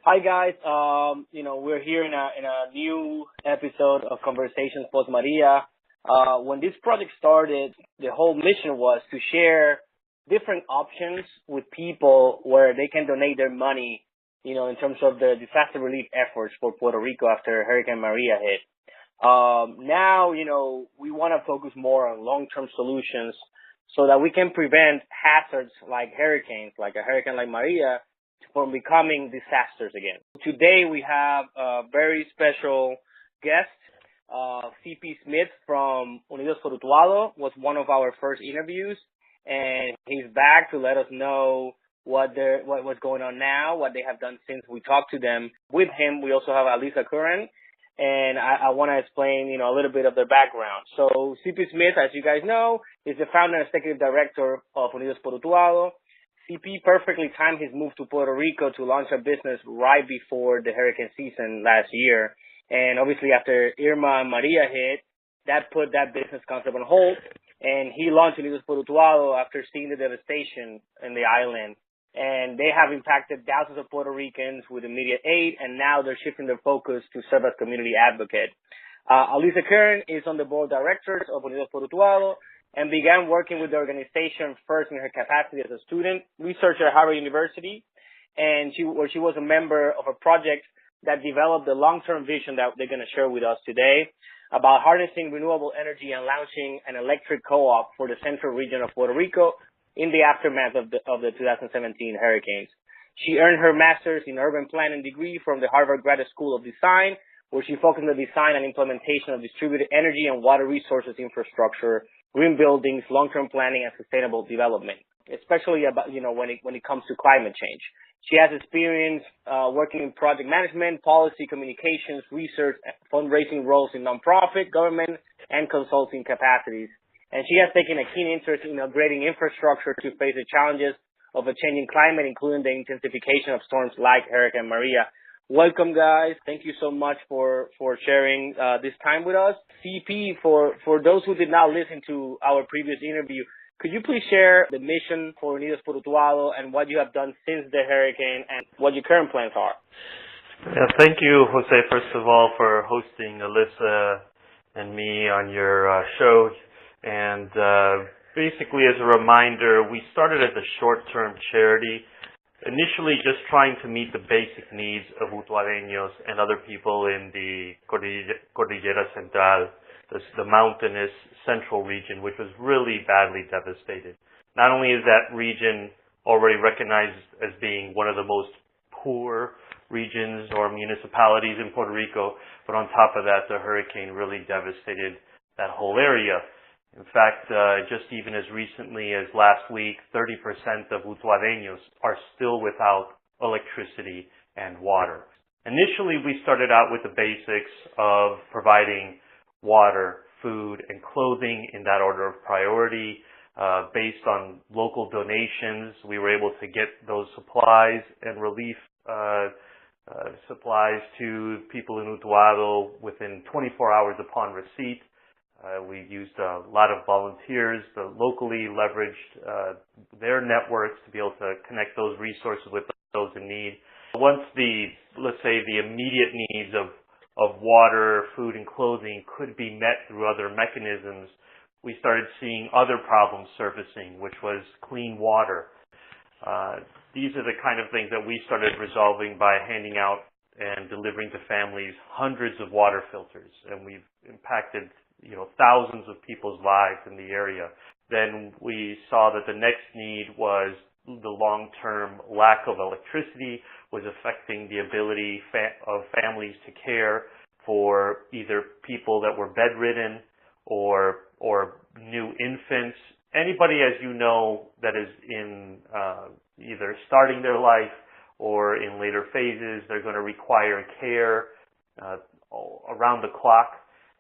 Hi guys. We're here in a new episode of Conversations Post Maria. When this project started, the whole mission was to share different options with people where they can donate their money, in terms of the disaster relief efforts for Puerto Rico after Hurricane Maria hit. Now, we want to focus more on long-term solutions so that we can prevent hazards like hurricanes, like a hurricane like Maria, from becoming disasters again. Today we have a very special guest. CP Smith from Unidos for Utuado was one of our first interviews, and he's back to let us know what's going on now, what they have done since we talked to them. With him, we also have Alisa Curran, and I want to explain, a little bit of their background. So CP Smith, as you guys know, is the founder and executive director of Unidos por Utuado. CP perfectly timed his move to Puerto Rico to launch a business right before the hurricane season last year. And obviously after Irma and Maria hit, that put that business concept on hold. And he launched Unidos por Utuado after seeing the devastation in the island. And they have impacted thousands of Puerto Ricans with immediate aid, and now they're shifting their focus to serve as community advocate. Alisa Curran is on the board of directors of Unidos por Utuado, and began working with the organization first in her capacity as a student researcher at Harvard University, and she was a member of a project that developed the long-term vision that they're going to share with us today about harnessing renewable energy and launching an electric co-op for the central region of Puerto Rico in the aftermath of the 2017 hurricanes. She earned her master's in urban planning degree from the Harvard Graduate School of Design, where she focused on the design and implementation of distributed energy and water resources infrastructure, green buildings, long-term planning, and sustainable development, especially about, when it comes to climate change. She has experience working in project management, policy, communications, research, fundraising roles in nonprofit, government, and consulting capacities. And she has taken a keen interest in upgrading infrastructure to face the challenges of a changing climate, including the intensification of storms like Hurricane Maria. Welcome, guys. Thank you so much for sharing this time with us. CP, for those who did not listen to our previous interview, could you please share the mission for Unidos por Utuado and what you have done since the hurricane and what your current plans are? Yeah, thank you, Jose, first of all, for hosting Alyssa and me on your show. And basically, as a reminder, we started as a short-term charity, initially just trying to meet the basic needs of Utuadeños and other people in the Cordillera Central, the mountainous central region, which was really badly devastated. Not only is that region already recognized as being one of the most poor regions or municipalities in Puerto Rico, but on top of that, the hurricane really devastated that whole area. In fact, just even as recently as last week, 30% of Utuadeños are still without electricity and water. Initially, we started out with the basics of providing water, food, and clothing in that order of priority. Based on local donations, we were able to get those supplies and relief supplies to people in Utuado within 24 hours upon receipt. We used a lot of volunteers that locally leveraged their networks to be able to connect those resources with those in need. Once let's say the immediate needs of water, food, and clothing could be met through other mechanisms, we started seeing other problems surfacing, which was clean water. These are the kind of things that we started resolving by handing out and delivering to families hundreds of water filters, and we've impacted thousands of people's lives in the area. Then we saw that the next need was the long-term lack of electricity was affecting the ability of families to care for either people that were bedridden or new infants. Anybody, as you know, that is in either starting their life or in later phases, they're going to require care around the clock.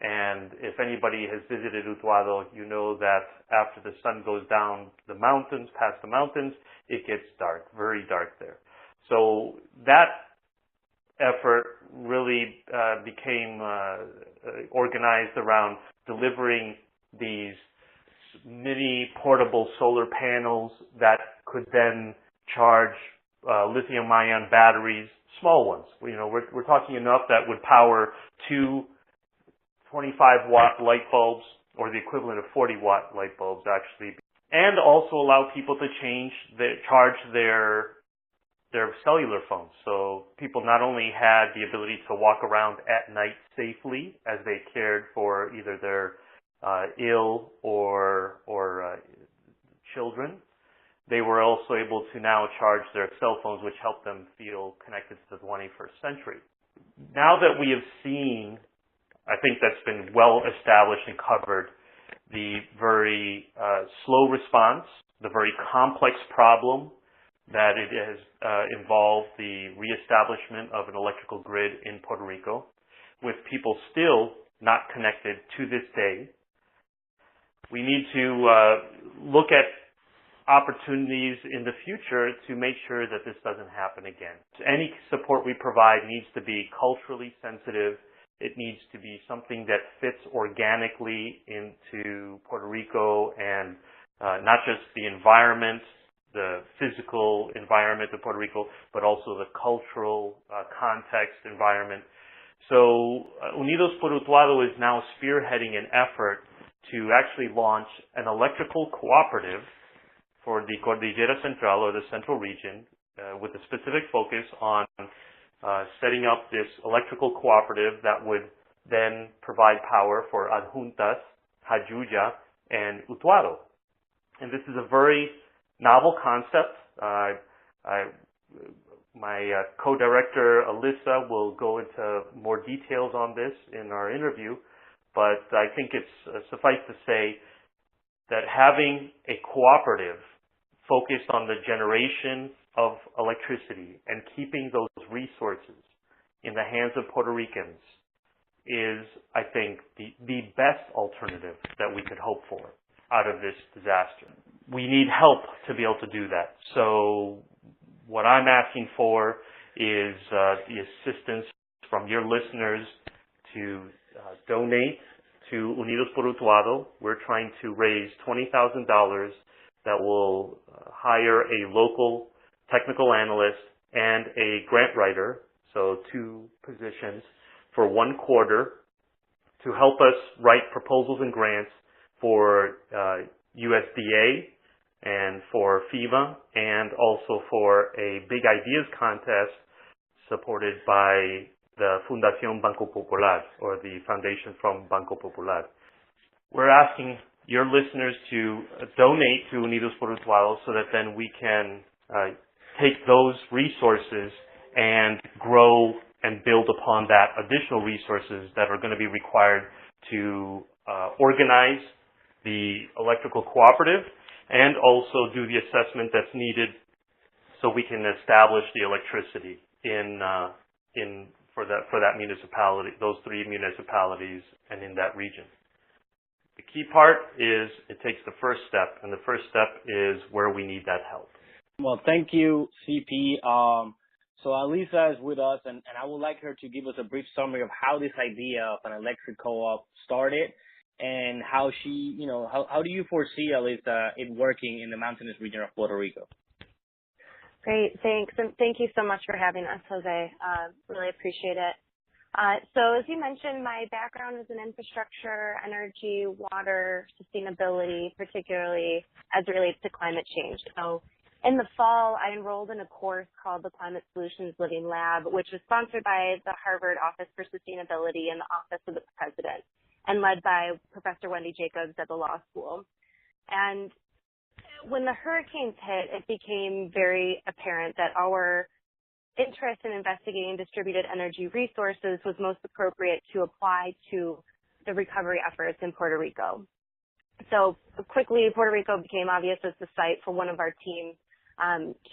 And if anybody has visited Utuado, you know that after the sun goes down the mountains, past the mountains, it gets dark, very dark there. So that effort really became organized around delivering these mini portable solar panels that could then charge lithium-ion batteries small ones. We're talking enough that would power two 25-watt light bulbs, or the equivalent of 40-watt light bulbs, actually, and also allow people to charge their cellular phones. So people not only had the ability to walk around at night safely as they cared for either their ill or children, they were also able to now charge their cell phones, which helped them feel connected to the 21st century. Now that we have seen, I think that's been well established and covered, the very slow response, the very complex problem that it has involved the reestablishment of an electrical grid in Puerto Rico, with people still not connected to this day. We need to look at opportunities in the future to make sure that this doesn't happen again. Any support we provide needs to be culturally sensitive. It needs to be something that fits organically into Puerto Rico and not just the environment, the physical environment of Puerto Rico, but also the cultural context environment. So Unidos por Utuado is now spearheading an effort to actually launch an electrical cooperative for the Cordillera Central, or the Central Region, with a specific focus on setting up this electrical cooperative that would then provide power for Adjuntas, Jayuya and Utuado. And this is a very novel concept. My co-director, Alyssa, will go into more details on this in our interview, but I think it's suffice to say that having a cooperative focused on the generation of electricity and keeping those resources in the hands of Puerto Ricans is, I think, the best alternative that we could hope for out of this disaster. We need help to be able to do that. So what I'm asking for is the assistance from your listeners to donate to Unidos por Utuado. We're trying to raise $20,000 that will hire a local technical analyst and a grant writer, so 2 positions, for 1 quarter to help us write proposals and grants for USDA and for FEMA, and also for a Big Ideas contest supported by the Fundación Banco Popular, or the foundation from Banco Popular. We're asking your listeners to donate to Unidos por Utuado so that then we can take those resources and grow and build upon that additional resources that are going to be required to organize the electrical cooperative and also do the assessment that's needed so we can establish the electricity for that municipality, those 3 municipalities, and in that region. The key part is it takes the first step, and the first step is where we need that help. Well, thank you, CP. So Alisa is with us, and I would like her to give us a brief summary of how this idea of an electric co-op started, and how she, how do you foresee, Alisa, it working in the mountainous region of Puerto Rico? Great, thanks, and thank you so much for having us, Jose. Really appreciate it. So as you mentioned, my background is in infrastructure, energy, water, sustainability, particularly as it relates to climate change. So in the fall, I enrolled in a course called the Climate Solutions Living Lab, which was sponsored by the Harvard Office for Sustainability and the Office of the President, and led by Professor Wendy Jacobs at the law school. And when the hurricanes hit, it became very apparent that our interest in investigating distributed energy resources was most appropriate to apply to the recovery efforts in Puerto Rico. So quickly, Puerto Rico became obvious as the site for one of our teams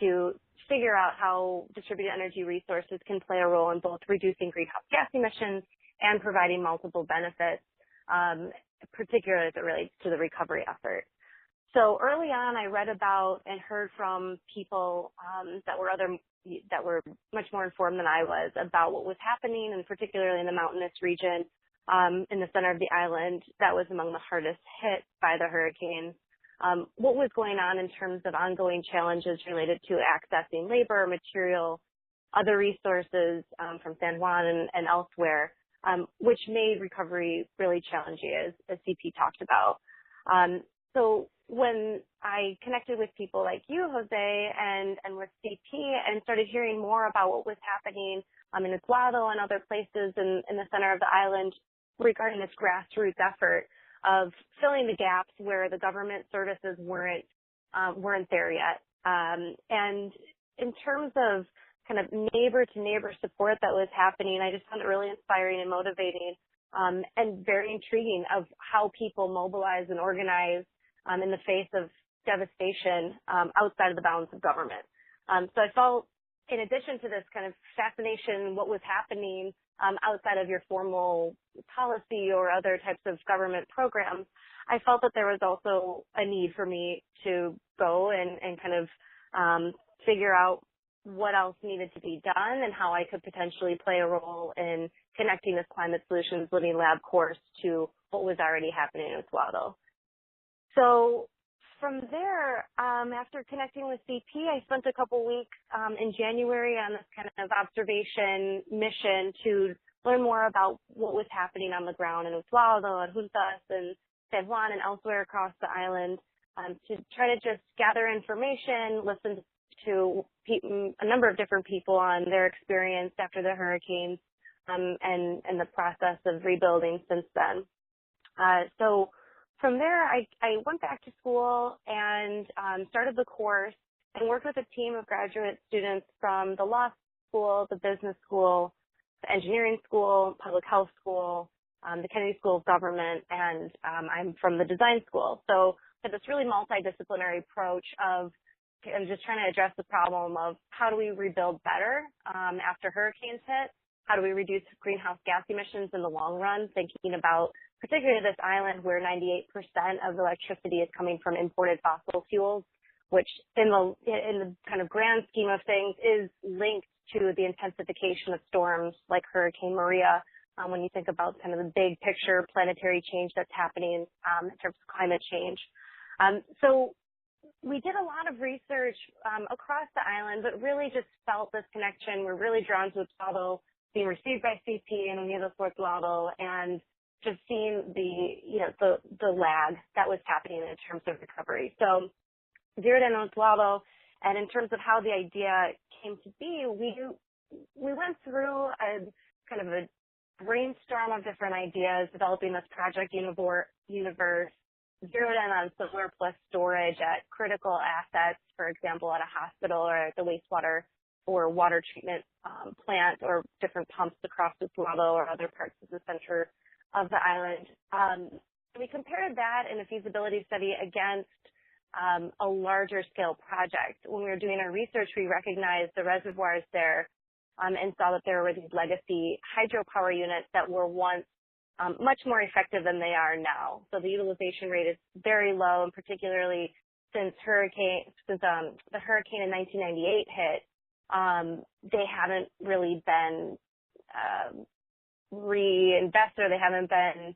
to figure out how distributed energy resources can play a role in both reducing greenhouse gas emissions and providing multiple benefits, particularly as it relates to the recovery effort. So early on, I read about and heard from people that were much more informed than I was about what was happening, and particularly in the mountainous region in the center of the island that was among the hardest hit by the hurricanes. What was going on in terms of ongoing challenges related to accessing labor, material, other resources from San Juan and elsewhere, which made recovery really challenging, as CP talked about. So when I connected with people like you, Jose, and with CP, and started hearing more about what was happening in Utuado and other places in the center of the island regarding this grassroots effort of filling the gaps where the government services weren't there yet. And in terms of kind of neighbor to neighbor support that was happening, I just found it really inspiring and motivating, and very intriguing of how people mobilize and organize in the face of devastation outside of the bounds of government. So I felt, in addition to this kind of fascination, what was happening outside of your formal policy or other types of government programs, I felt that there was also a need for me to go and kind of figure out what else needed to be done and how I could potentially play a role in connecting this Climate Solutions Living Lab course to what was already happening in Utuado. So from there, after connecting with CP, I spent a couple weeks in January on this kind of observation mission to learn more about what was happening on the ground in Utuado, Adjuntas, and San Juan, and elsewhere across the island, to try to just gather information, listen to a number of different people on their experience after the hurricanes, and the process of rebuilding since then. So from there, I went back to school and started the course and worked with a team of graduate students from the law school, the business school, the engineering school, public health school, the Kennedy School of Government, and I'm from the design school. So it's this really multidisciplinary approach of just trying to address the problem of how do we rebuild better after hurricanes hit? How do we reduce greenhouse gas emissions in the long run, thinking about particularly this island where 98% of electricity is coming from imported fossil fuels, which in the kind of grand scheme of things is linked to the intensification of storms like Hurricane Maria, when you think about kind of the big picture planetary change that's happening in terms of climate change. So we did a lot of research across the island, but really just felt this connection. We're really drawn to Utuado, being received by CP and Unidos for Utuado, and just seeing the lag that was happening in terms of recovery. So zeroed in on Utuado, and in terms of how the idea came to be, we went through a kind of a brainstorm of different ideas, developing this project universe, zeroed in on solar plus storage at critical assets, for example, at a hospital or at the wastewater or water treatment plant or different pumps across Utuado or other parts of the center of the island. We compared that in a feasibility study against a larger scale project. When we were doing our research, we recognized the reservoirs there and saw that there were these legacy hydropower units that were once much more effective than they are now. So the utilization rate is very low, and particularly since the hurricane in 1998 hit, they haven't really been reinvested, or they haven't been,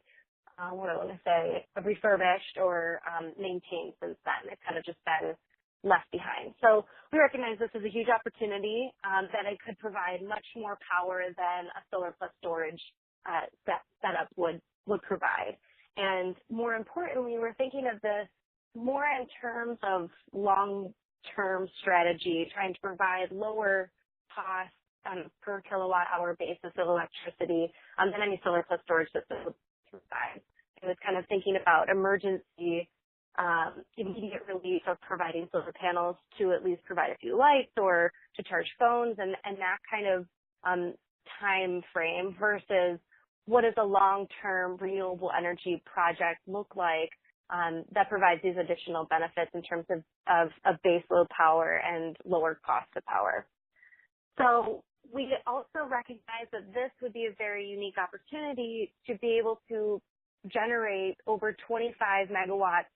refurbished or maintained since then. It's kind of just been left behind. So we recognize this as a huge opportunity, that it could provide much more power than a solar plus storage setup would provide. And more importantly, we're thinking of this more in terms of long-term strategy, trying to provide lower costs on a per kilowatt hour basis of electricity than any solar plus storage system would provide. It was kind of thinking about emergency immediate relief of providing solar panels to at least provide a few lights or to charge phones, and that kind of time frame versus what does a long-term renewable energy project look like that provides these additional benefits in terms of base load power and lower cost of power. So we also recognize that this would be a very unique opportunity to be able to generate over 25 megawatts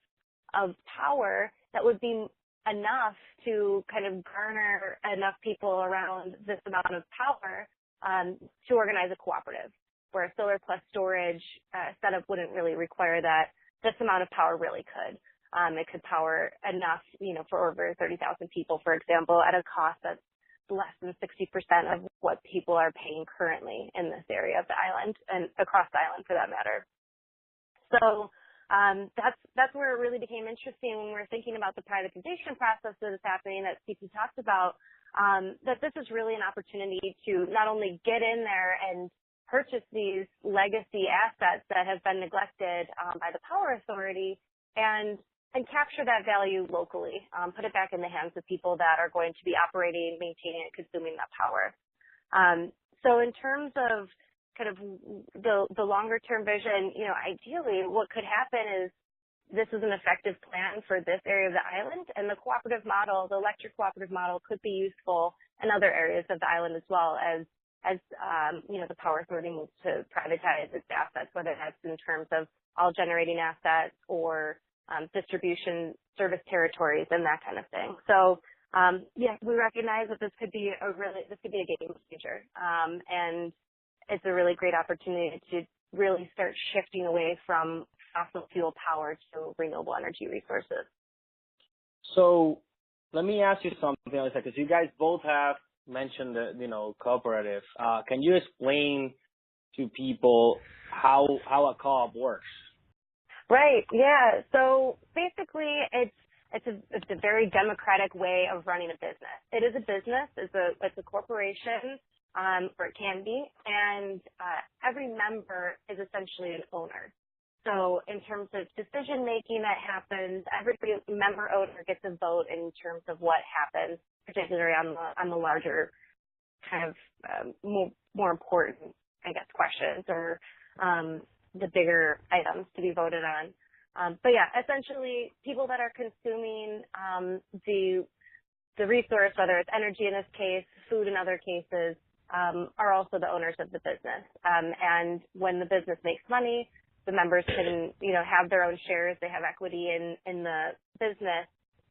of power that would be enough to kind of garner enough people around this amount of power to organize a cooperative, where a solar plus storage setup wouldn't really require that. This amount of power really could. It could power enough, for over 30,000 people, for example, at a cost that's less than 60% of what people are paying currently in this area of the island and across the island for that matter. So that's where it really became interesting when we were thinking about the privatization process that is happening that CP talked about, that this is really an opportunity to not only get in there and purchase these legacy assets that have been neglected by the Power Authority and capture that value locally, put it back in the hands of people that are going to be operating, maintaining, and consuming that power. So in terms of kind of the longer term vision, ideally what could happen is this is an effective plan for this area of the island, and the cooperative model, the electric cooperative model, could be useful in other areas of the island as well as the Power Authority moves to privatize its assets, whether that's in terms of all generating assets or distribution service territories and that kind of thing. So, we recognize that this could be a game changer. And it's a really great opportunity to really start shifting away from fossil fuel power to renewable energy resources. So let me ask you something else, because you guys both have mentioned the, cooperative. Can you explain to people how a co-op works? Right. Yeah. So basically, it's a very democratic way of running a business. It is a business. It's a corporation, or it can be, and every member is essentially an owner. So in terms of decision making that happens, every member owner gets a vote in terms of what happens, particularly on the larger kind of more important, I guess, questions or the bigger items to be voted on. But yeah, essentially people that are consuming the resource, whether it's energy in this case, food in other cases, are also the owners of the business. And when the business makes money, the members can, have their own shares. They have equity in the business.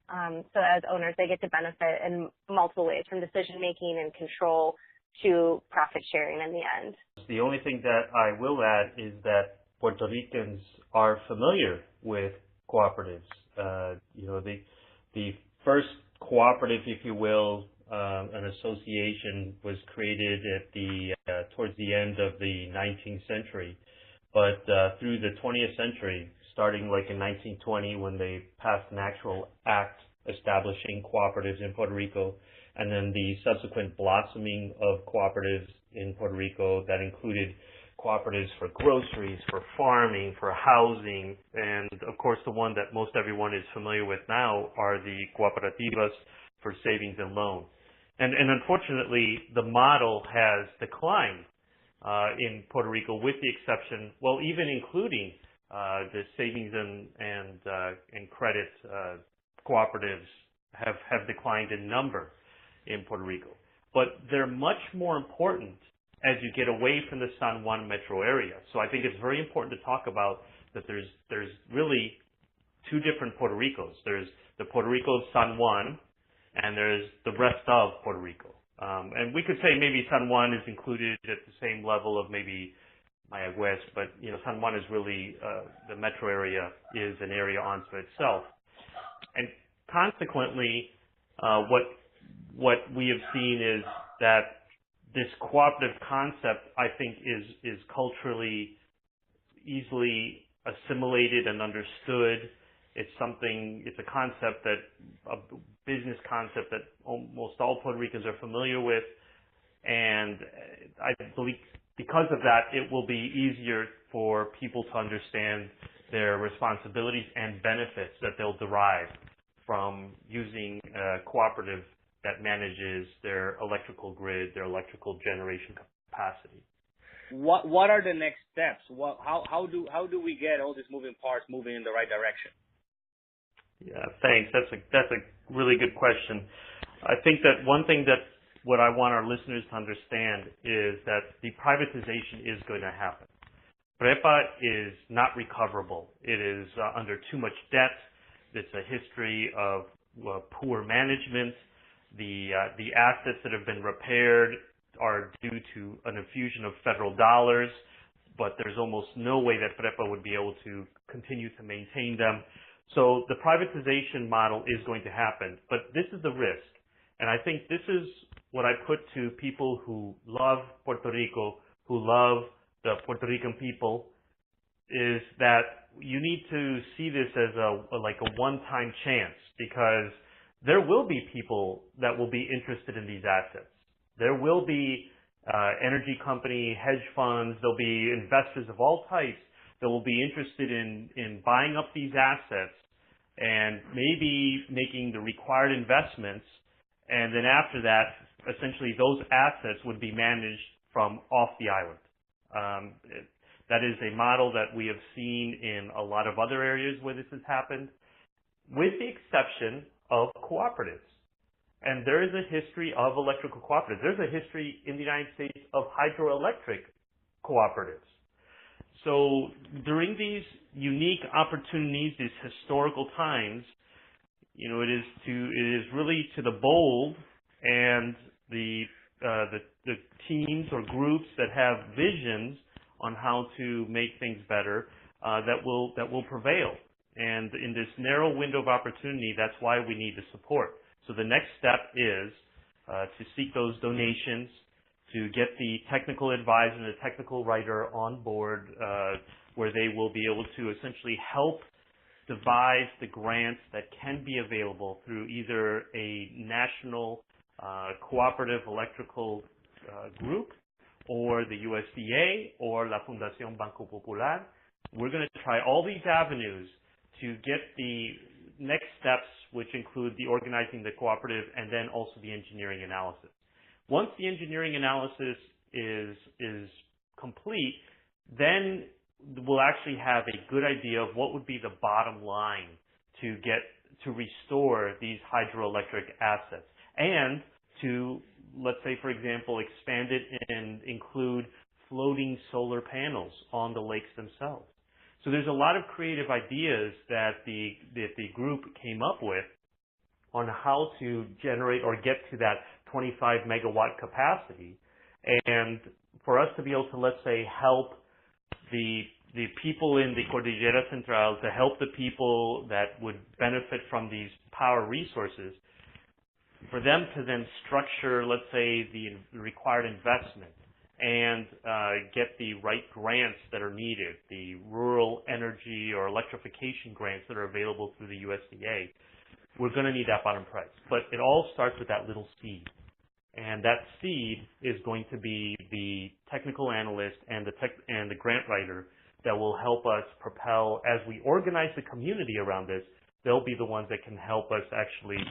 So as owners, they get to benefit in multiple ways, from decision making and control to profit sharing in the end. The only thing that I will add is that Puerto Ricans are familiar with cooperatives. The first cooperative, if you will, an association, was created at towards the end of the 19th century. But through the 20th century, starting like in 1920 when they passed an actual act establishing cooperatives in Puerto Rico, and then the subsequent blossoming of cooperatives in Puerto Rico that included cooperatives for groceries, for farming, for housing, and of course the one that most everyone is familiar with now are the cooperativas for savings and loan. And unfortunately, the model has declined in Puerto Rico, with the exception, even including the savings and credit cooperatives have declined in number in Puerto Rico. But they're much more important as you get away from the San Juan metro area. So I think it's very important to talk about that there's really two different Puerto Ricos. There's the Puerto Rico of San Juan, and there's the rest of Puerto Rico. And we could say maybe San Juan is included at the same level of maybe Mayagüez, but San Juan is really the metro area is an area unto itself. And consequently, what we have seen is that this cooperative concept, I think, is culturally easily assimilated and understood. It's a concept a business concept that almost all Puerto Ricans are familiar with, and I believe because of that, it will be easier for people to understand their responsibilities and benefits that they'll derive from using a cooperative that manages their electrical grid, their electrical generation capacity. What are the next steps? How do we get all these moving parts moving in the right direction? Yeah, thanks. That's a really good question. I think that one thing that what I want our listeners to understand is that the privatization is going to happen. PREPA is not recoverable. It is under too much debt. It's a history of poor management. The assets that have been repaired are due to an infusion of federal dollars, but there's almost no way that PREPA would be able to continue to maintain them. So the privatization model is going to happen, but this is the risk. And I think this is what I put to people who love Puerto Rico, who love the Puerto Rican people, is that you need to see this as like a one-time chance, because there will be people that will be interested in these assets. There will be energy company, hedge funds, there'll be investors of all types that will be interested in buying up these assets and maybe making the required investments, and then after that, essentially those assets would be managed from off the island. That is a model that we have seen in a lot of other areas where this has happened, with the exception of cooperatives. And there is a history of electrical cooperatives. There's a history in the United States of hydroelectric cooperatives. So during these unique opportunities, these historical times, it is really to the bold and the teams or groups that have visions on how to make things better that will prevail. And in this narrow window of opportunity, that's why we need the support. So the next step is to seek those donations, to get the technical advisor and the technical writer on board, where they will be able to essentially help devise the grants that can be available through either a national cooperative electrical group, or the USDA, or La Fundación Banco Popular. We're going to try all these avenues to get the next steps, which include the organizing the cooperative and then also the engineering analysis. Once the engineering analysis is complete, then we'll actually have a good idea of what would be the bottom line to restore these hydroelectric assets, and to, let's say, for example, expand it and include floating solar panels on the lakes themselves. So there's a lot of creative ideas that the group came up with on how to generate or get to that 25 megawatt capacity, and for us to be able to, let's say, help the people in the Cordillera Central, to help the people that would benefit from these power resources, for them to then structure, let's say, the required investment and get the right grants that are needed, the rural energy or electrification grants that are available through the USDA, we're going to need that bottom price. But it all starts with that little seed. And that seed is going to be the technical analyst and the grant writer that will help us propel. As we organize the community around this, they'll be the ones that can help us actually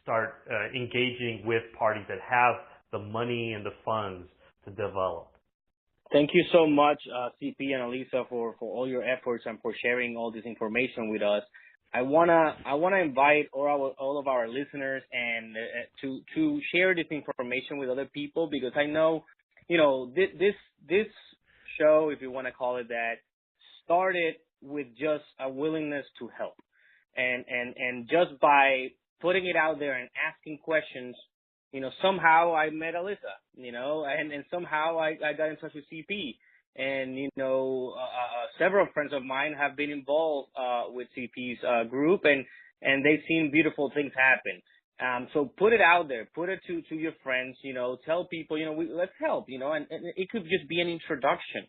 start engaging with parties that have the money and the funds to develop. Thank you so much, CP and Elisa, for all your efforts and for sharing all this information with us. I wanna invite all of our listeners and to share this information with other people, because I know, this show, if you want to call it that, started with just a willingness to help, and just by putting it out there and asking questions, somehow I met Alyssa, and somehow I got in touch with CP. And, several friends of mine have been involved with CP's group, and they've seen beautiful things happen. So put it out there, put it to your friends, tell people, let's help, and it could just be an introduction.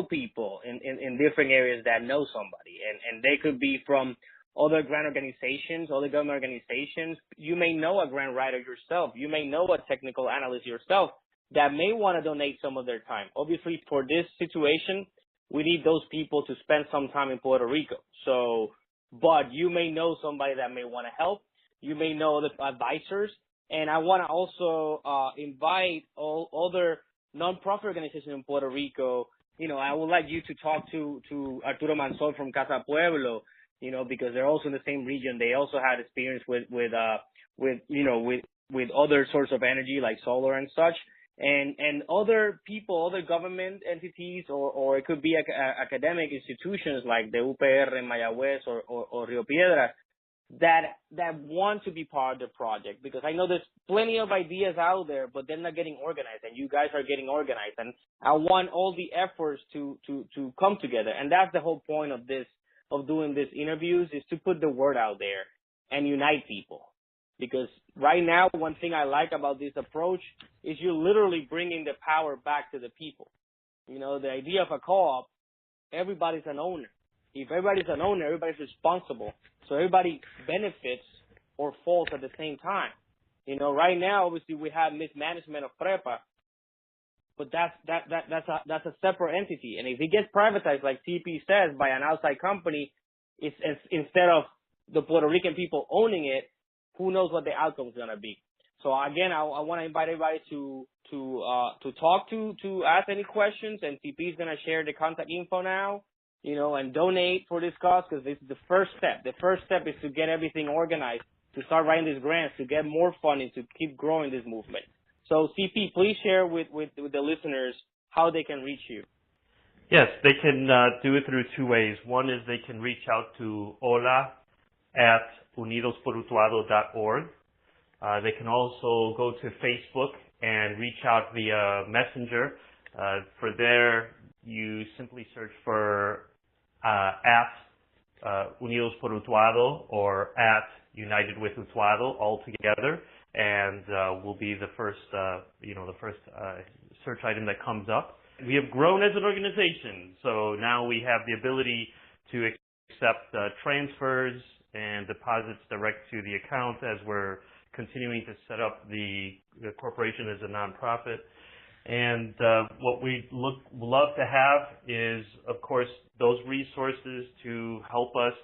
People in different areas that know somebody, and they could be from other grant organizations, other government organizations. You may know a grant writer yourself. You may know a technical analyst yourself that may want to donate some of their time. Obviously, for this situation, we need those people to spend some time in Puerto Rico. But you may know somebody that may want to help. You may know the advisors. And I want to also invite all other nonprofit organizations in Puerto Rico. I would like you to talk to Arturo Mansol from Casa Pueblo, because they're also in the same region. They also had experience with other sorts of energy like solar and such. And other people, other government entities, or it could be academic institutions like the UPR in Mayagüez or Rio Piedras that want to be part of the project, because I know there's plenty of ideas out there, but they're not getting organized, and you guys are getting organized, and I want all the efforts to come together. And that's the whole point of doing these interviews, is to put the word out there and unite people. Because right now, one thing I like about this approach is you're literally bringing the power back to the people. You know, the idea of a co-op, everybody's an owner. If everybody's an owner, everybody's responsible. So everybody benefits or falls at the same time. You know, right now, obviously, we have mismanagement of PREPA, but that's a separate entity. And if it gets privatized, like CP says, by an outside company, it's instead of the Puerto Rican people owning it, who knows what the outcome is going to be. So again, I want to invite everybody to talk to ask any questions, and CP is going to share the contact info now, you know, and donate for this cause, because this is the first step. The first step is to get everything organized, to start writing these grants, to get more funding, to keep growing this movement. So CP, please share with the listeners how they can reach you. Yes, they can do it through two ways. One is they can reach out to hola@unidosporutuado.org. They can also go to Facebook and reach out via Messenger. For there, you simply search for Unidos por Utuado or United with Utuado all together, and will be the first, search item that comes up. We have grown as an organization, so now we have the ability to accept transfers and deposits direct to the account as we're continuing to set up the corporation as a nonprofit. And what we'd love to have is, of course, those resources to help us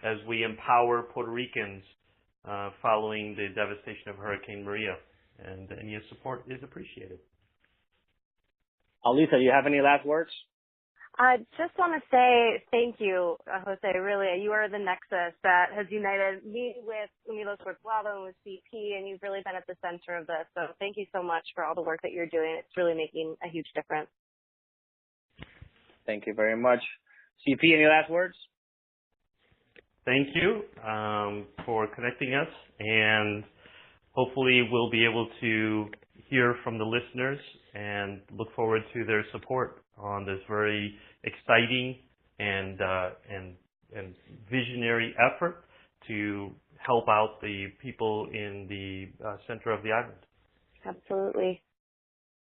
as we empower Puerto Ricans following the devastation of Hurricane Maria. And any support is appreciated. Alisa, do you have any last words? I just want to say thank you, Jose. Really, you are the nexus that has united me with Unidos por Utuado and with CP, and you've really been at the center of this. So thank you so much for all the work that you're doing. It's really making a huge difference. Thank you very much. CP, any last words? Thank you for connecting us, and hopefully we'll be able to hear from the listeners and look forward to their support on this very exciting and visionary effort to help out the people in the center of the island. Absolutely.